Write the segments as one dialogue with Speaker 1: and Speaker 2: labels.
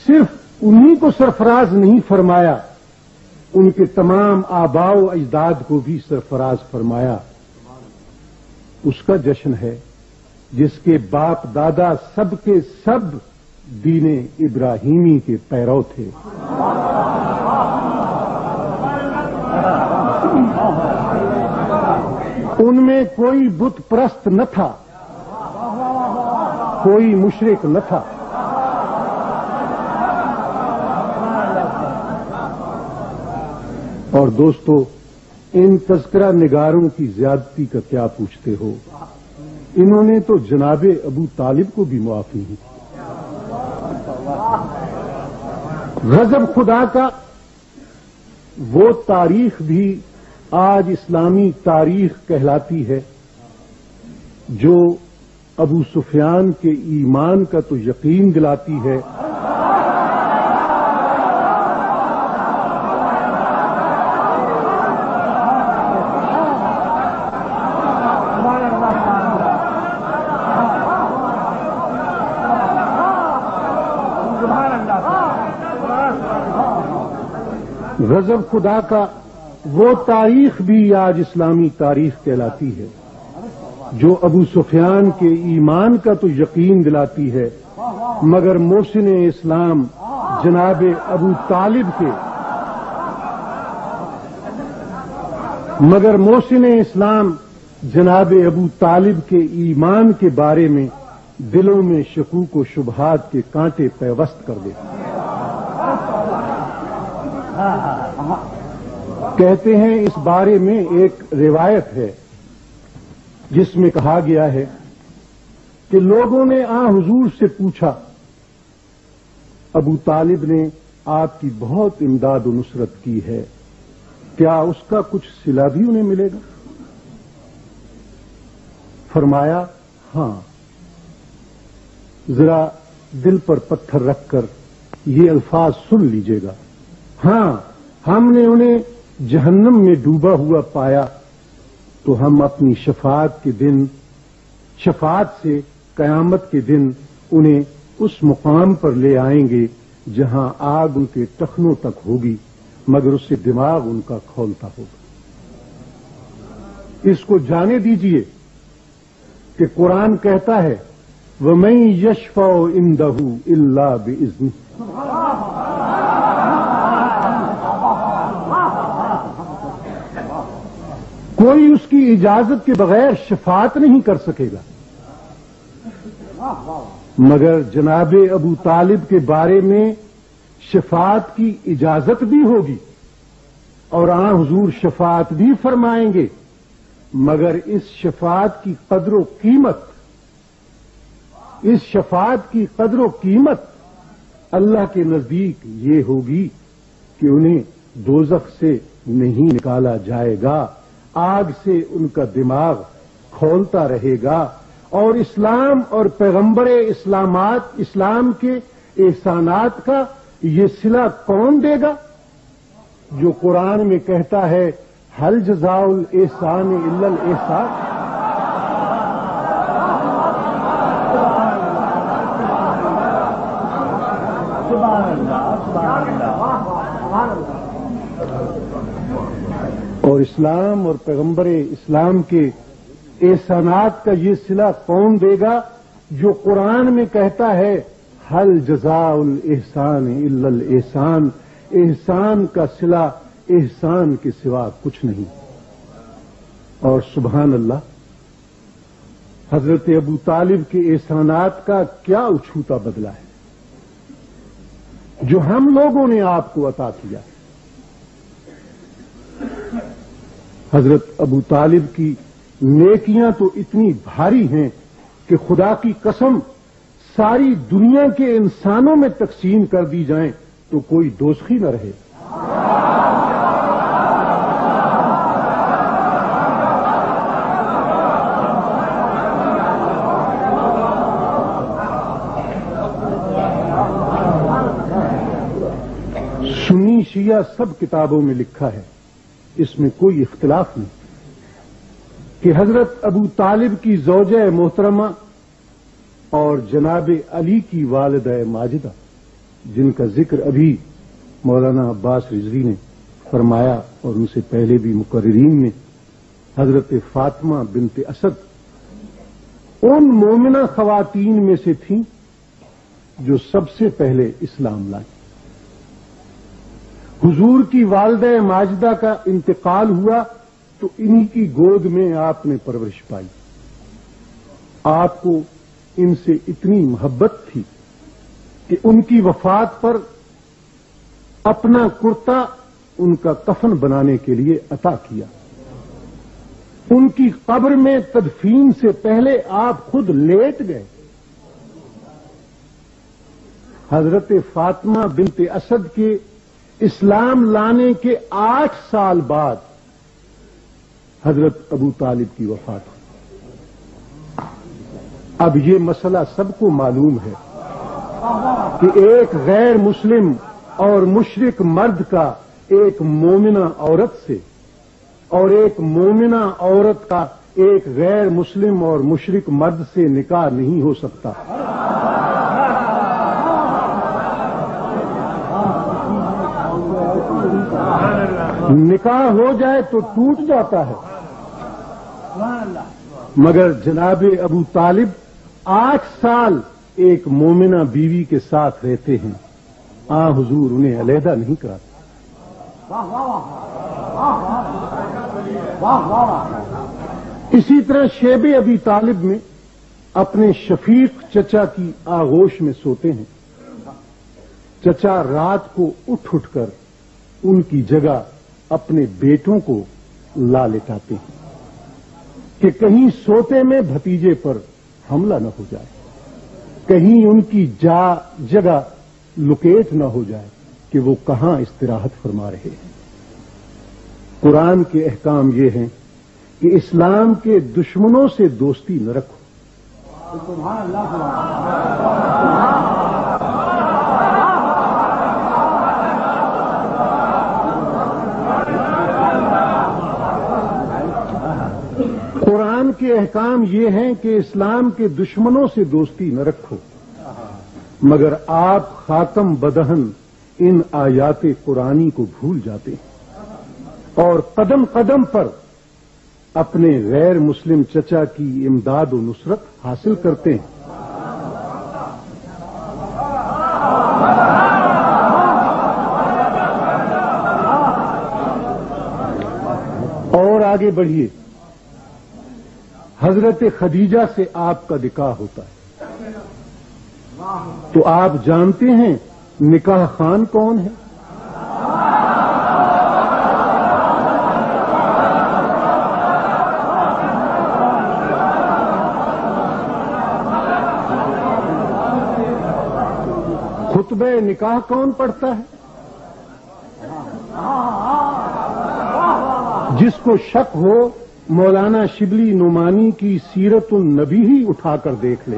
Speaker 1: صرف انہی کو سرفراز نہیں فرمایا، ان کے تمام آباء و اجداد کو بھی سرفراز فرمایا۔ اس کا جشن ہے جس کے باپ دادا سب کے سب دین ابراہیمی کے پیرو تھے۔ ان میں کوئی بت پرست نہ تھا، کوئی مشرک نہ تھا۔ اور دوستو، ان تذکرہ نگاروں کی زیادتی کا کیا پوچھتے ہو؟ انہوں نے تو جناب ابو طالب کو بھی معاف نہیں کیا۔ غضب خدا کا وہ تاریخ بھی آج اسلامی تاریخ کہلاتی ہے جو ابو سفیان کے ایمان کا تو یقین دلاتی ہے، غضب خدا کا وہ تاریخ بھی آج اسلامی تاریخ کہلاتی ہے جو ابو سفیان کے ایمان کا تو یقین دلاتی ہے، مگر محسن اسلام جناب ابو طالب کے ایمان کے بارے میں دلوں میں شکوک و شبہات کے کانٹے پیوست کر دیتے ہیں۔ کہتے ہیں اس بارے میں ایک روایت ہے جس میں کہا گیا ہے کہ لوگوں نے حضور سے پوچھا، ابو طالب نے آپ کی بہت امداد و نصرت کی ہے، کیا اس کا کچھ صلہ بھی انہیں ملے گا؟ فرمایا، ہاں، ذرا دل پر پتھر رکھ کر یہ الفاظ سن لیجئے گا، ہاں، ہم نے انہیں جہنم میں ڈوبا ہوا پایا تو ہم اپنی شفاعت سے قیامت کے دن انہیں اس مقام پر لے آئیں گے جہاں آگ ان کے ٹخنوں تک ہوگی، مگر اس سے دماغ ان کا کھولتا ہوگا۔ اس کو جانے دیجئے کہ قرآن کہتا ہے وَمَن يَشْفَعُ عِندَهُ إِلَّا بِإِذْنِهِ۔ کوئی اس کی اجازت کے بغیر شفاعت نہیں کر سکے گا، مگر جناب ابو طالب کے بارے میں شفاعت کی اجازت بھی ہوگی اور حضور شفاعت بھی فرمائیں گے، مگر اس شفاعت کی قدر و قیمت اللہ کے نزدیک یہ ہوگی کہ انہیں دوزخ سے نہیں نکالا جائے گا، آگ سے ان کا دماغ کھولتا رہے گا، اور اسلام اور پیغمبر اسلام کے احسانات کا یہ صلہ کون دے گا جو قرآن میں کہتا ہے هل جزاء الاحسان الا الاحسان۔ اور اسلام اور پیغمبر اسلام کے احسانات کا یہ صلہ کون دے گا جو قرآن میں کہتا ہے هل جزاء الاحسان الا الاحسان، احسان کا صلہ احسان کے سوا کچھ نہیں۔ اور سبحان اللہ، حضرت ابو طالب کے احسانات کا کیا اچھوتا بدلہ ہے جو ہم لوگوں نے آپ کو عطا کیا۔ حضرت ابو طالب کی نیکیاں تو اتنی بھاری ہیں کہ خدا کی قسم ساری دنیا کے انسانوں میں تقسیم کر دی جائیں تو کوئی دوزخی نہ رہے۔ سنی شیعہ سب کتابوں میں لکھا ہے، اس میں کوئی اختلاف نہیں کہ حضرت ابو طالب کی زوجہ محترمہ اور جناب علی کی والدہ ماجدہ جن کا ذکر ابھی مولانا عباس رضوی نے فرمایا اور ان سے پہلے بھی مقررین نے، حضرت فاطمہ بنت اسد ان مومنہ خواتین میں سے تھیں جو سب سے پہلے اسلام لائیں۔ حضور کی والدہ ماجدہ کا انتقال ہوا تو انہی کی گود میں آپ نے پرورش پائی۔ آپ کو ان سے اتنی محبت تھی کہ ان کی وفات پر اپنا کرتا ان کا کفن بنانے کے لیے عطا کیا۔ ان کی قبر میں تدفین سے پہلے آپ خود لیٹ گئے۔ حضرت فاطمہ بنت اسد کے اسلام لانے کے 8 سال بعد حضرت ابو طالب کی وفات ہوئی۔ اب یہ مسئلہ سب کو معلوم ہے کہ ایک غیر مسلم اور مشرک مرد کا ایک مومنہ عورت سے اور ایک مومنہ عورت کا ایک غیر مسلم اور مشرک مرد سے نکاح نہیں ہو سکتا۔ نکاح ہو جائے تو ٹوٹ جاتا ہے، مگر جناب ابو طالب 8 سال ایک مومنہ بیوی کے ساتھ رہتے ہیں، حضور انہیں علیحدہ نہیں کراتے۔ اسی طرح شیب ابی طالب میں اپنے شفیق چچا کی آغوش میں سوتے ہیں۔ چچا رات کو اٹھ کر ان کی جگہ اپنے بیٹوں کو لا لٹاتے ہیں کہ کہیں سوتے میں بھتیجے پر حملہ نہ ہو جائے، کہیں ان کی جگہ لوکیٹ نہ ہو جائے کہ وہ کہاں استراحت فرما رہے ہیں۔ قرآن کے احکام یہ ہیں کہ اسلام کے دشمنوں سے دوستی نہ رکھو۔ سبحان اللہ۔ قرآن کے احکام یہ ہیں کہ اسلام کے دشمنوں سے دوستی نہ رکھو، مگر آپ خاتم بدہن ان آیات قرآنی کو بھول جاتے ہیں اور قدم قدم پر اپنے غیر مسلم چچا کی امداد و نصرت حاصل کرتے ہیں۔ اور آگے بڑھیے، حضرت خدیجہ سے آپ کا نکاح ہوتا ہے تو آپ جانتے ہیں نکاح خان کون ہے؟ خطبہ نکاح کون پڑھتا ہے؟ جس کو شک ہو مولانا شبلی نعمانی کی سیرت النبی ہی اٹھا کر دیکھ لے،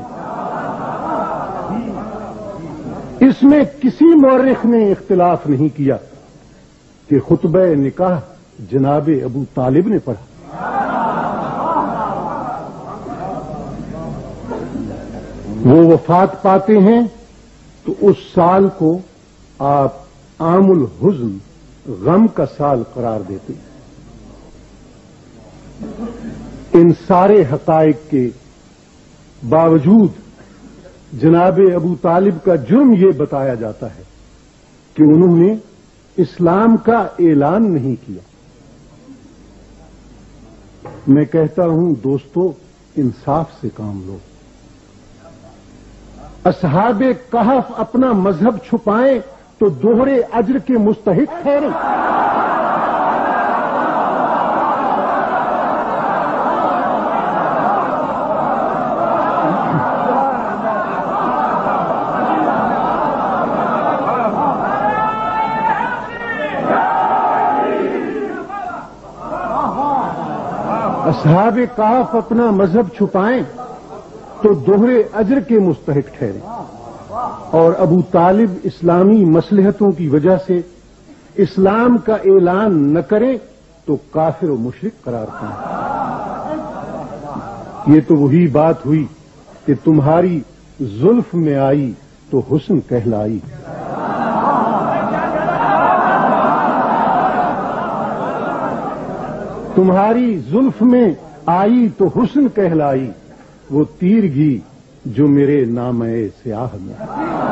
Speaker 1: اس میں کسی مورخ نے اختلاف نہیں کیا کہ خطبہ نکاح جناب ابو طالب نے پڑھا۔ وہ وفات پاتے ہیں تو اس سال کو آپ عام الحزن، غم کا سال قرار دیتے ہیں۔ ان سارے حقائق کے باوجود جناب ابو طالب کا جرم یہ بتایا جاتا ہے کہ انہوں نے اسلام کا اعلان نہیں کیا۔ میں کہتا ہوں دوستو، انصاف سے کام لو۔ اصحاب کہف اپنا مذہب چھپائیں تو دوہرے اجر کے مستحق ٹھہریں۔ اصحاب کہف اپنا مذہب چھپائیں تو دوہرے اجر کے مستحق ٹھہرے، اور ابو طالب اسلامی مصلحتوں کی وجہ سے اسلام کا اعلان نہ کریں تو کافر و مشرک قرار پائیں۔ یہ تو وہی بات ہوئی کہ تمہاری زلف میں آئی تو حسن کہلائی۔ تمہاری زلف میں آئی تو حسن کہلائی وہ تیرگی جو میرے نامے سیاہ میں